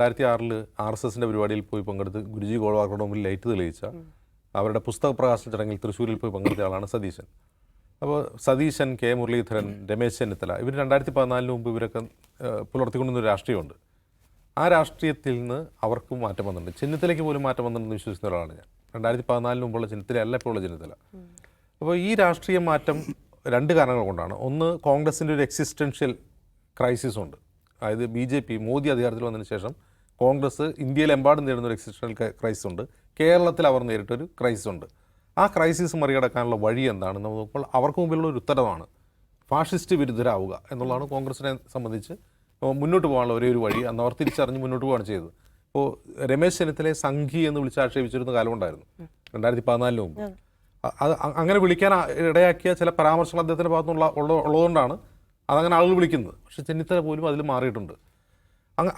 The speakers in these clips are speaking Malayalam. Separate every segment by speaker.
Speaker 1: 2006 RSSന്റെ പരിപാടിയിൽ പോയി പങ്കെടുത്ത് ഗുരുജി ഗോൾവാക്കറുടെ മുമ്പിൽ ലൈറ്റ് തെളിയിച്ച അവരുടെ പുസ്തക പ്രകാശന ചടങ്ങിൽ തൃശ്ശൂരിൽ പോയി പങ്കെടുത്ത ആളാണ് സതീശൻ. അപ്പോൾ സതീശൻ, കെ മുരളീധരൻ, രമേശ് ചെന്നിത്തല ഇവർ 2014 മുമ്പ് ഇവരൊക്കെ പുലർത്തിക്കൊണ്ടുവന്നൊരു രാഷ്ട്രീയമുണ്ട്. ആ രാഷ്ട്രീയത്തിൽ നിന്ന് അവർക്കും മാറ്റം വന്നിട്ടുണ്ട്. ചെന്നിത്തലയ്ക്ക് പോലും മാറ്റം വന്നിട്ടുണ്ടെന്ന് വിശ്വസിക്കുന്ന ഒരാളാണ് ഞാൻ. 2014 മുമ്പുള്ള ചെന്നിത്തല അല്ല ഇപ്പോൾ ഉള്ള ചെന്നിത്തല. അപ്പോൾ ഈ രാഷ്ട്രീയ മാറ്റം 2 കാരണങ്ങൾ കൊണ്ടാണ്. ഒന്ന്, കോൺഗ്രസിൻ്റെ ഒരു എക്സിസ്റ്റൻഷ്യൽ ക്രൈസിസ് ഉണ്ട്. അതായത് BJP മോദി അധികാരത്തിൽ വന്നതിന് ശേഷം കോൺഗ്രസ് ഇന്ത്യയിലെമ്പാടും നേരിടുന്ന ഒരു എക്സിസ്റ്റൻഷ്യൽ ക്രൈസിസ് ഉണ്ട്. കേരളത്തിൽ അവർ നേരിട്ടൊരു ക്രൈസിസ് ഉണ്ട്. ആ ക്രൈസിസ് മറികടക്കാനുള്ള വഴി എന്താണെന്ന് നോക്കുമ്പോൾ അവർക്ക് മുമ്പിലുള്ള ഒരു ഉത്തരവാണ് ഫാഷിസ്റ്റ് വിരുദ്ധരാവുക എന്നുള്ളതാണ്. കോൺഗ്രസിനെ സംബന്ധിച്ച് മുന്നോട്ട് പോകാനുള്ള ഒരേ ഒരു വഴി അന്ന് അവർ തിരിച്ചറിഞ്ഞ് മുന്നോട്ട് പോവുകയാണ് ചെയ്തത്. ഇപ്പോൾ രമേശ് ചെന്നിത്തലയെ സംഘി എന്ന് വിളിച്ച് ആക്ഷേപിച്ചിരുന്ന കാലമുണ്ടായിരുന്നു 2014 മുമ്പ്. അത് അങ്ങനെ വിളിക്കാൻ ഇടയാക്കിയ ചില പരാമർശങ്ങൾ അദ്ദേഹത്തിൻ്റെ ഭാഗത്തുനിന്നുള്ള ഉള്ളതുകൊണ്ടാണ് അതങ്ങനെ ആളുകൾ വിളിക്കുന്നത്. പക്ഷേ ചെന്നിത്തല പോലും അതിൽ മാറിയിട്ടുണ്ട്.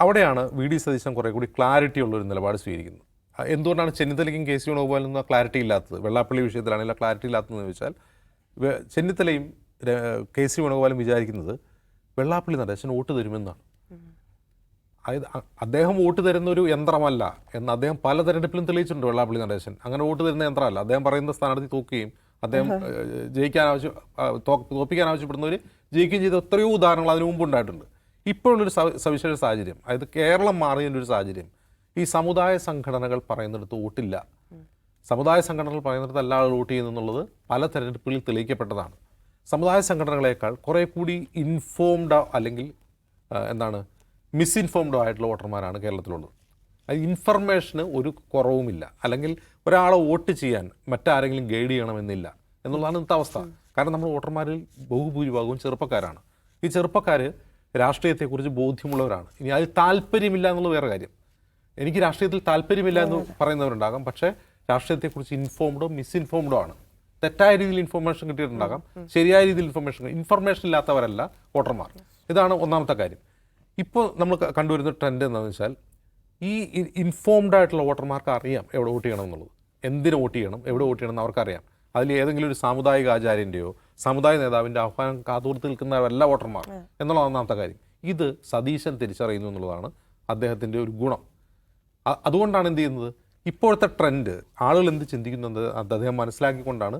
Speaker 1: അവിടെയാണ് VD സതീശൻ കുറേ കൂടി ക്ലാരിറ്റി ഉള്ളൊരു നിലപാട് സ്വീകരിക്കുന്നത്. എന്തുകൊണ്ടാണ് ചെന്നിത്തലയ്ക്കും KC വേണുഗോപാലിനും ആ ക്ലാരിറ്റി ഇല്ലാത്തത്, വെള്ളാപ്പള്ളി വിഷയത്തിലാണെങ്കിൽ ആ ക്ലാരിറ്റി ഇല്ലാത്തതെന്ന് ചോദിച്ചാൽ, ചെന്നിത്തലയും KC വേണുഗോപാലും വിചാരിക്കുന്നത് വെള്ളാപ്പള്ളി നടേശൻ വോട്ട് തരുമെന്നാണ്. അതായത് അദ്ദേഹം വോട്ട് തരുന്ന ഒരു യന്ത്രമല്ല എന്ന് അദ്ദേഹം പല തെരഞ്ഞെടുപ്പിലും തെളിയിച്ചിട്ടുണ്ട്. വെള്ളാപ്പള്ളി നടേശൻ അങ്ങനെ വോട്ട് തരുന്ന യന്ത്രമല്ല. അദ്ദേഹം പറയുന്ന സ്ഥാനാർത്ഥി തോക്കുകയും അദ്ദേഹം തോൽപ്പിക്കാൻ ആവശ്യപ്പെടുന്നവർ ജയിക്കുകയും ചെയ്ത എത്രയോ ഉദാഹരണങ്ങൾ അതിനു മുമ്പ് ഉണ്ടായിട്ടുണ്ട്. ഇപ്പോഴുള്ളൊരു സവിശേഷ സാഹചര്യം, അതായത് കേരളം മാറിയതിൻ്റെ ഒരു സാഹചര്യം, ഈ സമുദായ സംഘടനകൾ പറയുന്നിടത്ത് വോട്ടില്ല. സമുദായ സംഘടനകൾ പറയുന്നിടത്ത് എല്ലാ ആളുകൾ വോട്ട് ചെയ്യുന്നുള്ളത് പല തെരഞ്ഞെടുപ്പുകളിൽ തെളിയിക്കപ്പെട്ടതാണ്. സമുദായ സംഘടനകളേക്കാൾ കുറേ കൂടി ഇൻഫോംഡ് അല്ലെങ്കിൽ മിസ്ഇൻഫോംഡോ ആയിട്ടുള്ള വോട്ടർമാരാണ് കേരളത്തിലുള്ളത്. അത് ഇൻഫർമേഷന് ഒരു കുറവുമില്ല, അല്ലെങ്കിൽ ഒരാളെ വോട്ട് ചെയ്യാൻ മറ്റാരെങ്കിലും ഗൈഡ് ചെയ്യണമെന്നില്ല എന്നുള്ളതാണ് ഇന്നത്തെ അവസ്ഥ. കാരണം നമ്മൾ വോട്ടർമാരിൽ ബഹുഭൂരിഭാഗവും ചെറുപ്പക്കാരാണ്. ഈ ചെറുപ്പക്കാർ രാഷ്ട്രീയത്തെക്കുറിച്ച് ബോധ്യമുള്ളവരാണ്. ഇനി അതിൽ താല്പര്യമില്ല എന്നുള്ളത് വേറെ കാര്യം. എനിക്ക് രാഷ്ട്രീയത്തിൽ താല്പര്യമില്ല എന്ന് പറയുന്നവരുണ്ടാകാം, പക്ഷേ രാഷ്ട്രീയത്തെക്കുറിച്ച് ഇൻഫോംഡോ മിസ്ഇൻഫോംഡോ ആണ്. തെറ്റായ രീതിയിൽ ഇൻഫർമേഷൻ കിട്ടിയിട്ടുണ്ടാകാം, ശരിയായ രീതിയിൽ ഇൻഫർമേഷൻ ഇല്ലാത്തവരല്ല വോട്ടർമാർ. ഇതാണ് ഒന്നാമത്തെ കാര്യം. ഇപ്പോൾ നമ്മൾ കണ്ടുവരുന്ന ട്രെൻഡ് എന്താണെന്ന് വെച്ചാൽ, ഈ ഇൻഫോംഡ് ആയിട്ടുള്ള വോട്ടർമാർക്ക് അറിയാം എവിടെ വോട്ട് ചെയ്യണം എന്നുള്ളത്, എന്തിനു വോട്ട് ചെയ്യണം, എവിടെ വോട്ട് ചെയ്യണം എന്ന് അവർക്കറിയാം. അതിൽ ഏതെങ്കിലും ഒരു സാമുദായിക ആചാര്യൻ്റെയോ സമുദായ നേതാവിൻ്റെ ആഹ്വാനം കാതോർത്ത് നിൽക്കുന്നവരല്ല വോട്ടർമാർ എന്നുള്ള ഒന്നാമത്തെ കാര്യം. ഇത് സതീശൻ തിരിച്ചറിയുന്നു എന്നുള്ളതാണ് അദ്ദേഹത്തിൻ്റെ ഒരു ഗുണം. അതുകൊണ്ടാണ് എന്ത് ചെയ്യുന്നത്, ഇപ്പോഴത്തെ ട്രെൻഡ് ആളുകൾ എന്ത് ചിന്തിക്കുന്നത് അത് അദ്ദേഹം മനസ്സിലാക്കിക്കൊണ്ടാണ്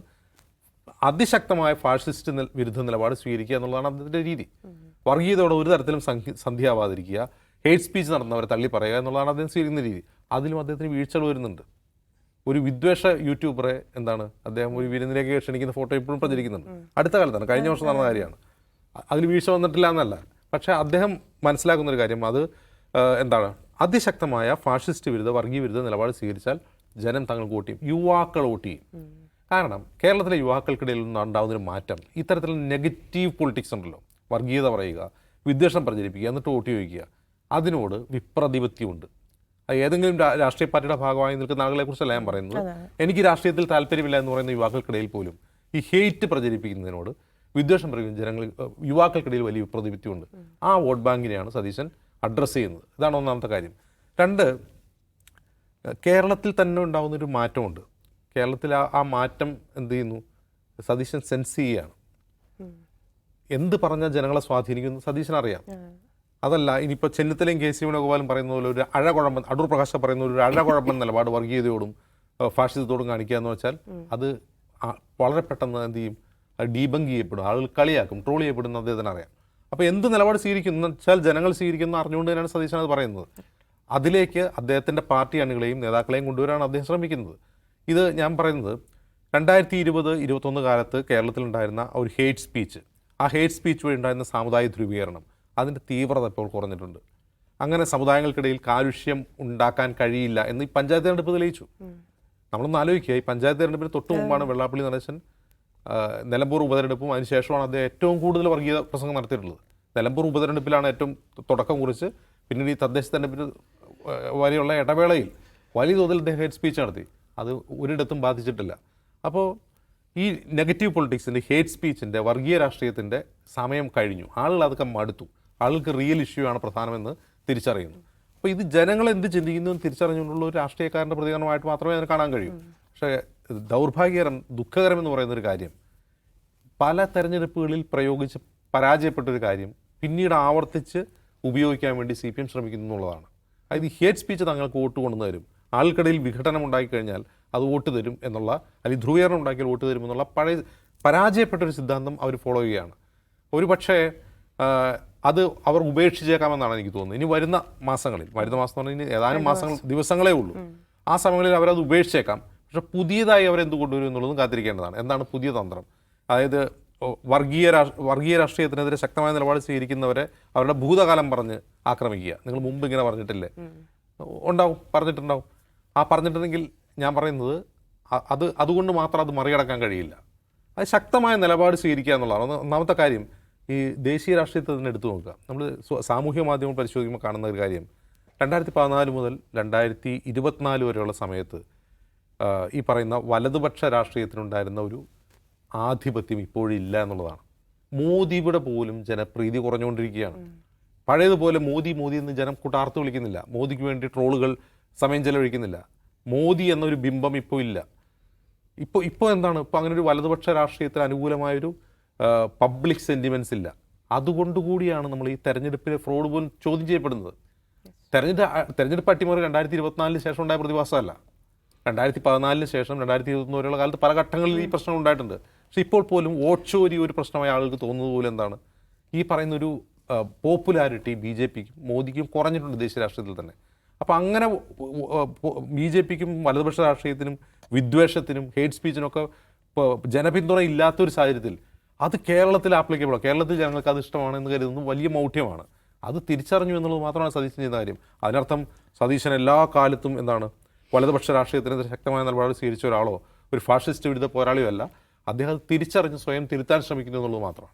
Speaker 1: അതിശക്തമായ ഫാഷിസ്റ്റ് വിരുദ്ധ നിലപാട് സ്വീകരിക്കുക എന്നുള്ളതാണ് അദ്ദേഹത്തിൻ്റെ രീതി. വർഗീയതയോടെ ഒരു തരത്തിലും സന്ധിയാവാതിരിക്കുക, ഹേറ്റ് സ്പീച്ച് നടന്നവരെ തള്ളി പറയുക എന്നുള്ളതാണ് അദ്ദേഹം സ്വീകരിക്കുന്ന രീതി. അതിലും അദ്ദേഹത്തിന് വീഴ്ചകൾ വരുന്നുണ്ട്. ഒരു വിദ്വേഷ യൂട്യൂബറെ അദ്ദേഹം ഒരു വിരുന്നിലേക്ക് ക്ഷണിക്കുന്ന ഫോട്ടോ ഇപ്പോഴും പ്രചരിക്കുന്നുണ്ട്. അടുത്ത കാലത്താണ്, കഴിഞ്ഞ വർഷം നടന്ന കാര്യമാണ്. അതിൽ വീഴ്ച വന്നിട്ടില്ല എന്നല്ല, പക്ഷേ അദ്ദേഹം മനസ്സിലാക്കുന്നൊരു കാര്യം, അത് അതിശക്തമായ ഫാഷിസ്റ്റ് വിരുദ്ധ വർഗീയ വിരുദ്ധ നിലപാട് സ്വീകരിച്ചാൽ ജനം തങ്ങൾക്ക് വോട്ട് ചെയ്യും, യുവാക്കൾ വോട്ട് ചെയ്യും. കാരണം കേരളത്തിലെ യുവാക്കൾക്കിടയിൽ ഉണ്ടാകുന്നൊരു മാറ്റം, ഇത്തരത്തിലുള്ള നെഗറ്റീവ് പൊളിറ്റിക്സ് ഉണ്ടല്ലോ, വർഗീയത പറയുക, വിദ്വേഷം പ്രചരിപ്പിക്കുക, എന്നിട്ട് വോട്ട് ചോദിക്കുക, അതിനോട് വിപ്രതിപത്തിയുണ്ട്. ഏതെങ്കിലും രാഷ്ട്രീയ പാർട്ടിയുടെ ഭാഗമായി നിൽക്കുന്ന ആളുകളെക്കുറിച്ചല്ല ഞാൻ പറയുന്നത്. എനിക്ക് രാഷ്ട്രീയത്തിൽ താല്പര്യമില്ല എന്ന് പറയുന്ന യുവാക്കൾക്കിടയിൽ പോലും ഈ ഹെയ്റ്റ് പ്രചരിപ്പിക്കുന്നതിനോട്, വിദ്വേഷം പറയുന്ന യുവാക്കൾക്കിടയിൽ വലിയ വിപ്രതിപത്തിയുണ്ട്. ആ വോട്ട് ബാങ്കിനെയാണ് സതീശൻ അഡ്രസ്സ് ചെയ്യുന്നത്. ഇതാണ് ഒന്നാമത്തെ കാര്യം. 2, കേരളത്തിൽ തന്നെ ഉണ്ടാകുന്നൊരു മാറ്റമുണ്ട്. കേരളത്തിൽ ആ മാറ്റം എന്ത് ചെയ്യുന്നു, സതീശൻ സെൻസ് ചെയ്യുകയാണ്. എന്ത് പറഞ്ഞാൽ ജനങ്ങളെ സ്വാധീനിക്കുന്നു സതീശൻ അറിയാം. അതല്ല ഇനിയിപ്പോൾ ചെന്നിത്തലയും KC വേണുഗോപാലും പറയുന്ന പോലെ ഒരു അഴകുഴമ്പൻ, അടൂർ പ്രകാശ് പറയുന്ന ഒരു അഴകുഴമ്പൻ നിലപാട് വർഗീയതയോടും ഫാഷിസത്തോടും കാണിക്കുക എന്ന് വെച്ചാൽ അത് വളരെ പെട്ടെന്ന് എന്ത് ചെയ്യും, അത് ഡീബങ്ക് ചെയ്യപ്പെടും, ആളുകൾ കളിയാക്കും, ട്രോൾ ചെയ്യപ്പെടുന്ന അദ്ദേഹത്തിന് അറിയാം. അപ്പോൾ എന്ത് നിലപാട് സ്വീകരിക്കുന്നു വെച്ചാൽ ജനങ്ങൾ സ്വീകരിക്കുന്ന അറിഞ്ഞുകൊണ്ട് തന്നെയാണ് സതീശൻ അത് പറയുന്നത്. അതിലേക്ക് അദ്ദേഹത്തിൻ്റെ പാർട്ടി അണികളെയും നേതാക്കളെയും കൊണ്ടുവരാനാണ് അദ്ദേഹം ശ്രമിക്കുന്നത്. ഇത് ഞാൻ പറയുന്നത് 2020-21 കാലത്ത് കേരളത്തിലുണ്ടായിരുന്ന ഒരു ഹേറ്റ് സ്പീച്ച്, ആ ഹേറ്റ് സ്പീച്ച് വഴി ഉണ്ടായിരുന്ന സാമുദായിക ധ്രുവീകരണം, അതിൻ്റെ തീവ്രത ഇപ്പോൾ കുറഞ്ഞിട്ടുണ്ട്. അങ്ങനെ സമുദായങ്ങൾക്കിടയിൽ കാലുഷ്യം ഉണ്ടാക്കാൻ കഴിയില്ല എന്ന് ഈ പഞ്ചായത്ത് തെരഞ്ഞെടുപ്പ് തെളിയിച്ചു. നമ്മളൊന്ന് ആലോചിക്കുക, ഈ പഞ്ചായത്ത് തെരഞ്ഞെടുപ്പിന് തൊട്ട് മുമ്പാണ് വെള്ളാപ്പള്ളി നടേശൻ നിലമ്പൂർ ഉപതെരഞ്ഞെടുപ്പും അതിനുശേഷമാണ് അദ്ദേഹം ഏറ്റവും കൂടുതൽ വർഗീയ പ്രസംഗം നടത്തിയിട്ടുള്ളത്. നിലമ്പൂർ ഉപതെരഞ്ഞെടുപ്പിലാണ് ഏറ്റവും തുടക്കം കുറിച്ച്, പിന്നീട് ഈ തദ്ദേശ തെരഞ്ഞെടുപ്പിന് വരെയുള്ള ഇടവേളയിൽ വലിയ തോതിൽ അദ്ദേഹം ഹേറ്റ് സ്പീച്ച് നടത്തി. അത് ഒരിടത്തും ബാധിച്ചിട്ടില്ല. അപ്പോൾ ഈ നെഗറ്റീവ് പൊളിറ്റിക്സിൻ്റെ, ഹേറ്റ് സ്പീച്ചിൻ്റെ, വർഗീയ രാഷ്ട്രീയത്തിൻ്റെ സമയം കഴിഞ്ഞു. ആളുകൾ അതൊക്കെ മടുത്തു. ആളുകൾക്ക് റിയൽ ഇഷ്യൂ ആണ് പ്രധാനമെന്ന് തിരിച്ചറിയുന്നു. അപ്പോൾ ഇത് ജനങ്ങൾ എന്ത് ചിന്തിക്കുന്നു എന്ന് തിരിച്ചറിഞ്ഞുകൊണ്ടുള്ള ഒരു രാഷ്ട്രീയക്കാരൻ്റെ പ്രതികരണമായിട്ട് മാത്രമേ അതിന് കാണാൻ കഴിയൂ. പക്ഷേ ദൗർഭാഗ്യകരം, ദുഃഖകരം എന്ന് പറയുന്നൊരു കാര്യം, പല തെരഞ്ഞെടുപ്പുകളിൽ പരാജയപ്പെട്ടൊരു കാര്യം പിന്നീട് ആവർത്തിച്ച് ഉപയോഗിക്കാൻ വേണ്ടി CPM ശ്രമിക്കുന്നു എന്നുള്ളതാണ്. അതായത് ഹേറ്റ് സ്പീച്ച് തങ്ങൾക്ക് വോട്ട് കൊണ്ടു തരും, ആൾക്കിടയിൽ വിഘടനം ഉണ്ടായിക്കഴിഞ്ഞാൽ അത് വോട്ട് തരും എന്നുള്ള, അല്ലെങ്കിൽ ധ്രുവീകരണം ഉണ്ടാക്കിയാൽ വോട്ട് തരും എന്നുള്ള പരാജയപ്പെട്ടൊരു സിദ്ധാന്തം അവർ ഫോളോ ചെയ്യുകയാണ്. ഒരു പക്ഷേ അത് അവർ ഉപേക്ഷിച്ചേക്കാമെന്നാണ് എനിക്ക് തോന്നുന്നത്. ഇനി വരുന്ന മാസം എന്ന് പറഞ്ഞാൽ ഇനി ഏതാനും ദിവസങ്ങളേ ഉള്ളൂ. ആ സമയങ്ങളിൽ അവരത് ഉപേക്ഷിച്ചേക്കാം. പക്ഷെ പുതിയതായി അവരെന്ത് കൊണ്ടുവരും എന്നുള്ളതും കാത്തിരിക്കേണ്ടതാണ്. എന്താണ് പുതിയ തന്ത്രം? അതായത് വർഗീയ രാഷ്ട്രീയത്തിനെതിരെ ശക്തമായ നിലപാട് സ്വീകരിക്കുന്നവരെ അവരുടെ ഭൂതകാലം പറഞ്ഞ് ആക്രമിക്കുക. നിങ്ങൾ മുമ്പ് ഇങ്ങനെ പറഞ്ഞിട്ടില്ലേ? പറഞ്ഞിട്ടുണ്ടാവും. പറഞ്ഞിട്ടുണ്ടെങ്കിൽ ഞാൻ പറയുന്നത് അതുകൊണ്ട് മാത്രം അത് മറികടക്കാൻ കഴിയില്ല. അത് ശക്തമായ നിലപാട് സ്വീകരിക്കുക എന്നുള്ളതാണ് ഒന്നാമത്തെ കാര്യം. ഈ ദേശീയ രാഷ്ട്രീയത്തെ തന്നെ എടുത്തു നോക്കുക. നമ്മൾ സാമൂഹ്യ മാധ്യമങ്ങൾ പരിശോധിക്കുമ്പോൾ കാണുന്ന ഒരു കാര്യം, 2014 മുതൽ 2024 വരെയുള്ള സമയത്ത് ഈ പറയുന്ന വലതുപക്ഷ രാഷ്ട്രീയത്തിനുണ്ടായിരുന്ന ഒരു ആധിപത്യം ഇപ്പോഴില്ല എന്നുള്ളതാണ്. മോദിയുടെ പോലും ജനപ്രീതി കുറഞ്ഞുകൊണ്ടിരിക്കുകയാണ്. പഴയതുപോലെ മോദി എന്ന് ജനം കൂട്ടാർത്ത് വിളിക്കുന്നില്ല. മോദിക്ക് വേണ്ടി ട്രോളുകൾ സമയം ചെലവഴിക്കുന്നില്ല. മോദി എന്നൊരു ബിംബം ഇപ്പോൾ ഇല്ല. ഇപ്പോൾ എന്താണ്? ഇപ്പോൾ അങ്ങനെ ഒരു വലതുപക്ഷ രാഷ്ട്രീയത്തിന് അനുകൂലമായൊരു പബ്ലിക് സെൻറ്റിമെൻറ്റ്സ് ഇല്ല. അതുകൊണ്ടുകൂടിയാണ് നമ്മൾ ഈ തെരഞ്ഞെടുപ്പിലെ ഫ്രോഡ് പോലും ചോദ്യം ചെയ്യപ്പെടുന്നത്. തെരഞ്ഞെടുപ്പ് അട്ടിമറി 2024 ശേഷം ഉണ്ടായ പ്രതിഭാസമല്ല. 2014 ശേഷം 2021 വരെയുള്ള കാലത്ത് പല ഘട്ടങ്ങളിൽ ഈ പ്രശ്നം ഉണ്ടായിട്ടുണ്ട്. പക്ഷെ ഇപ്പോൾ പോലും വോട്ട് ചോരി ഒരു പ്രശ്നമായി ആളുകൾക്ക് തോന്നുന്നത് പോലെ എന്താണ്, ഈ പറയുന്നൊരു പോപ്പുലാരിറ്റി BJPക്കും മോദിക്കും കുറഞ്ഞിട്ടുണ്ട് ദേശീയ രാഷ്ട്രീയത്തിൽ തന്നെ. അപ്പോൾ അങ്ങനെ BJPക്കും വലതുപക്ഷ രാഷ്ട്രീയത്തിനും വിദ്വേഷത്തിനും ഹേറ്റ് സ്പീച്ചിനൊക്കെ ജനപിന്തുണ ഇല്ലാത്തൊരു സാഹചര്യത്തിൽ അത് കേരളത്തിൽ ആപ്ലിക്കബിളോ, കേരളത്തിൽ ജനങ്ങൾക്ക് അത് ഇഷ്ടമാണെന്ന് കരുതുന്നത് വലിയ മൗഢ്യമാണ്. അത് തിരിച്ചറിഞ്ഞു എന്നുള്ളത് മാത്രമാണ് സതീശൻ ചെയ്യുന്ന കാര്യം. അതിനർത്ഥം സതീശൻ എല്ലാ കാലത്തും എന്താണ് വലതുപക്ഷ രാഷ്ട്രീയത്തിനെതിരെ ശക്തമായ നിലപാട് സ്വീകരിച്ച ഒരാളോ ഒരു ഫാഷിസ്റ്റ് വിരുദ്ധ പോരാളിയോ അല്ല. അദ്ദേഹം തിരിച്ചറിഞ്ഞ് സ്വയം തിരുത്താൻ ശ്രമിക്കുന്നു എന്നുള്ളത് മാത്രമാണ്.